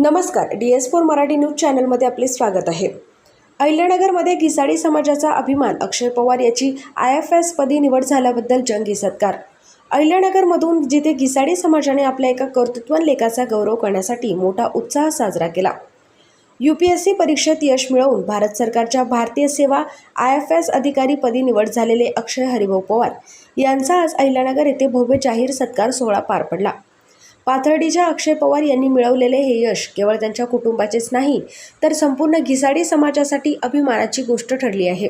नमस्कार, DS4 Marathi news चॅनलमध्ये आपले स्वागत आहे. अहिल्यानगरमध्ये घिसाडी समाजाचा अभिमान अक्षय पवार याची IFS पदी निवड झाल्याबद्दल जंगी सत्कार. अहिल्यानगरमधून जिथे घिसाडी समाजाने आपल्या एका कर्तृत्ववान लेखाचा गौरव करण्यासाठी मोठा उत्साह साजरा केला. UPSC परीक्षेत यश मिळवून भारत सरकारच्या भारतीय सेवा IFS अधिकारी पदी निवड झालेले अक्षय हरिभाऊ पवार यांचा आज अहिल्यानगर येथे भव्य जाहीर सत्कार सोहळा पार पडला. पाथर्डीच्या अक्षय पवार यांनी मिळवलेले हे यश केवळ त्यांच्या कुटुंबाचेच नाही तर संपूर्ण घिसाडी समाजासाठी अभिमानाची गोष्ट ठरली आहे.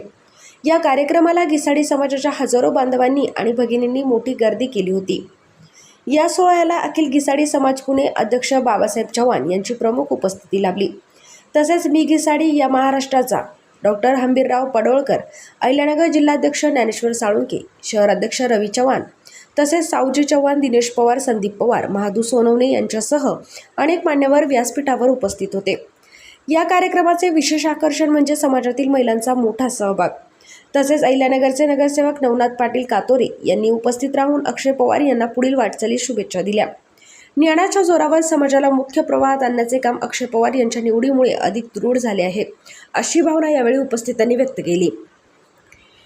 या कार्यक्रमाला घिसाडी समाजाच्या हजारो बांधवांनी आणि भगिनींनी मोठी गर्दी केली होती. या सोहळ्याला अखिल घिसाडी समाज पुणे अध्यक्ष बाबासाहेब चव्हाण यांची प्रमुख उपस्थिती लाभली. तसेच मी घिसाडी या महाराष्ट्राचा डॉक्टर हंबीरराव पडोळकर, अहिल्यानगर जिल्हाध्यक्ष ज्ञानेश्वर साळुंके, शहराध्यक्ष रवी चव्हाण, तसेच सावजी चव्हाण, दिनेश पवार, संदीप पवार, महादू सोनवणे यांच्यासह अनेक मान्यवर व्यासपीठावर उपस्थित होते. या कार्यक्रमाचे विशेष आकर्षण म्हणजे समाजातील महिलांचा मोठा सहभाग. तसेच अहिल्यानगरचे नगरसेवक नवनाथ पाटील कातोरे यांनी उपस्थित राहून अक्षय पवार यांना पुढील वाटचालीस शुभेच्छा दिल्या. ज्ञानाच्या जोरावर समाजाला मुख्य प्रवाहात आणण्याचे काम अक्षय पवार यांच्या निवडीमुळे अधिक दृढ झाले आहे, अशी भावना यावेळी उपस्थितांनी व्यक्त केली.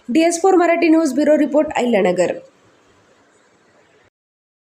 DS4 Marathi news bureau report, Ahilyanagar.